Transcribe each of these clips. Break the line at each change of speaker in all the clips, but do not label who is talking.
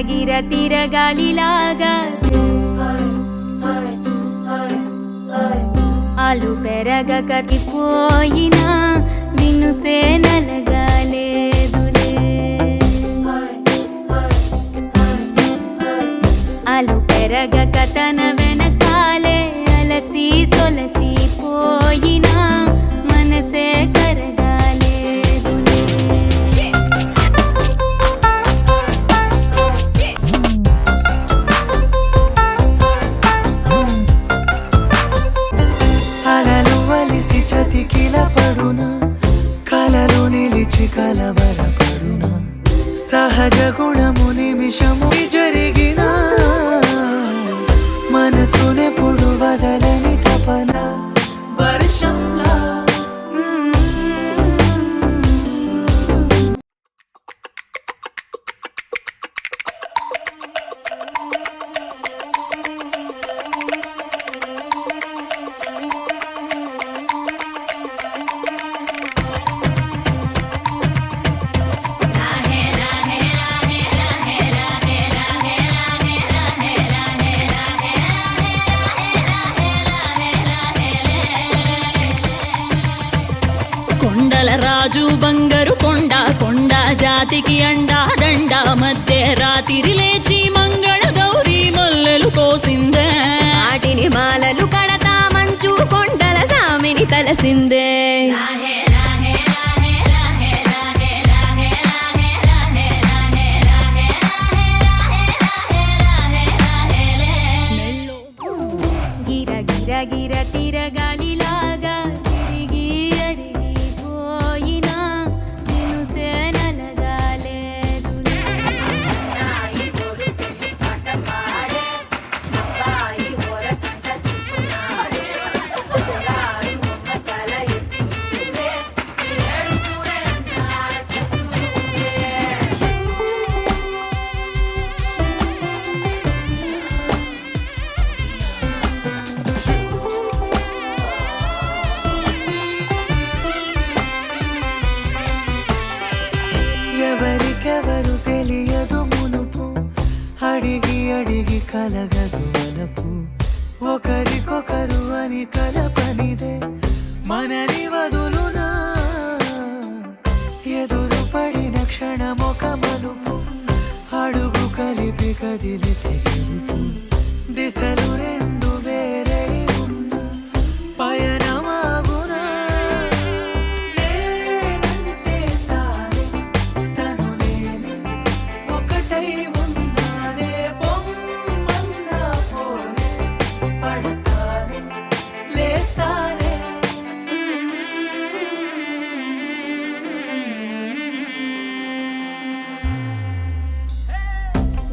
గిర తిరగాలిలాగా ఆలు పెరగక తిపోయినా దినుసే నలగాలేదులే ఆలు పెరగక తన వెనకాలే అలసి సొలసి పోయినా మనసే కరగాలేదులే
అలలు వలిసి చతికిల పడునా కలలు నిలిచి కలవరపడునా సహజ గుణము నిమిషము జరిగిన మనసునెప్పుడు వదలని తపన వర్షంలా
కొండల రాజు బంగారు కొండ కొండ జాతికి అండా దండ మధ్య రాత్రి లేచి మంగళ గౌరీ మల్లెలు కోసిందే
వాటిని మాలలు కడతా మంచు కొండల సామిని తలసిందే గిర గిర గిర తిరగాలిలాగా తిరిగి అరిగిపోయినా దినుసే నలగాలేదులే
ఎవరికెవరు తెలియదు మునుపు అడిగి అడిగి కలగదు వలపు ఒకరికొకరు అని కలపనిదే మనని వదులునా ఎదురు పడిన క్షణమొక మలుపు అడుగు కలిపి కదిలితే గెలుపు దిశలు రెండు వేరే ఉన్న పయనమాగునా నేనంటే తానే తను నేనే ఒకటై ఉన్నానే బొమ్మన్నా పోనే పడతానే లేస్తానే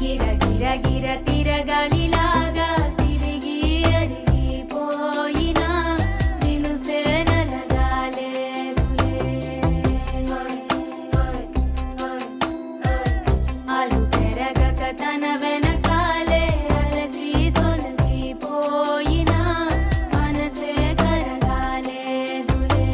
గిర గిర గిర తిరగాలిలాగా తిరిగి అరిగిపోయినా దినుసే నలగాలేదులే ఆలు పెరగక తన వెనకాలే అలసి సొలసి పోయినా మనసే కరగాలేదులే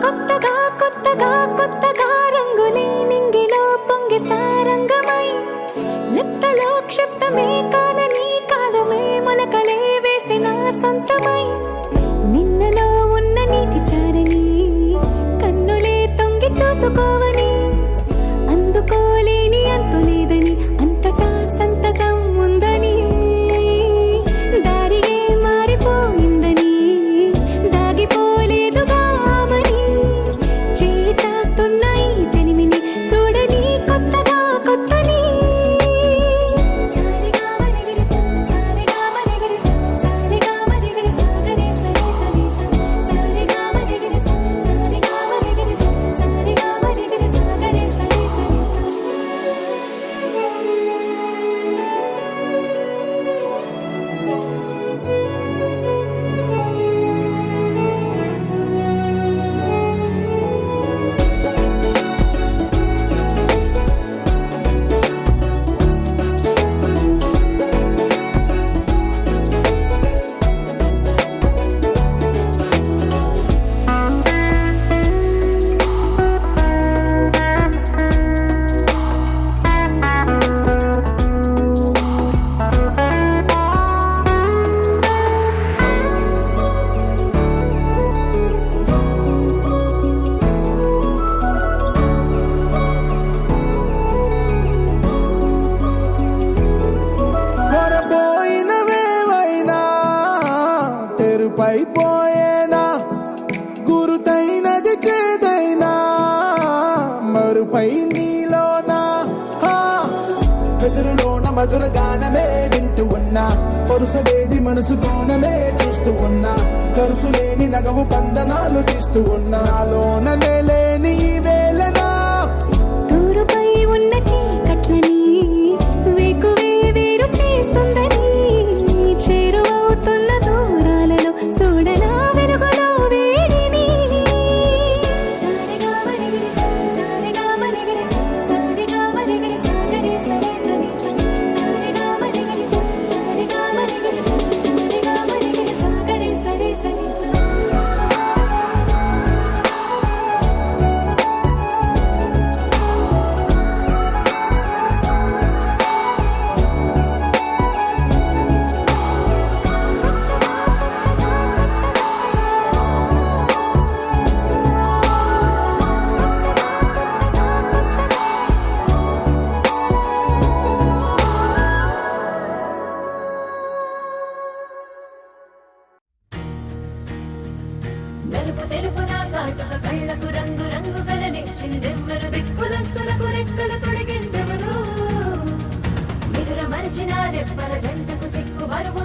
కొత్తగా కొత్తగా కొత్తగా రంగులే నింగిలో పొంగి సారంగమై లిప్తలో క్షిప్తమే కాదని కాలమే మొలకలే వేసిన సొంతమై నిన్నలో ఉన్న నీటి చారని కన్నులే తొంగి చూసుకోవని అందుకోలేని అంతులేదని అంతటా సంతసం ఉందని దారిగే మారిపోయిందని దాగిపోలేదుగా ఆమని చేస్తాస్తున్నాయి జలిమిని చూడని కొత్తగా కొత్తని సారిగా మరిగిరి సారిగా మరిగిరి సారిగా మరిగిరి సాగరే సరి సరి సారిగా మరిగిరి సారిగా మరిగిరి సారిగా మరిగిరి సాగరే సరి సరి
మరుపైపోయేనా గురుతైనది చేదైనా మరుపై నీలోనా వెదురులోన మధుర గానమే వింటూ ఉన్నా పరుసవేది మనసు కోణమే చూస్తూ ఉన్నా కరుసు లేని నగవు బంధనాలు తీస్తూ ఉన్నా నాలోన లేని ఈ వేళనా
తూరుపై ఉన్న చీకట్లని వేకువే వేరు చేస్తుందని చేరువవుతున్న దూరాలలో చూడనా వెలుగులో వేడిని సారిగా మరిగిరి సారిగా మరిగిరి సారిగా మరిగిరి సాగరి సరి సరి సారిగా మరిగిరి సారిగా మరిగిరి సారిగా మరిగిరి సాగరి సరి సరి నలుపు తెలుపున కాటుక కళ్ళకు రంగు రంగు గలనిచ్చిందెవ్వరు దిక్కులచ్చులకు రెక్కలు తొడిగిందెవరు నిదుర మరిచిన రెప్పల జంటకు సిక్కు బరువు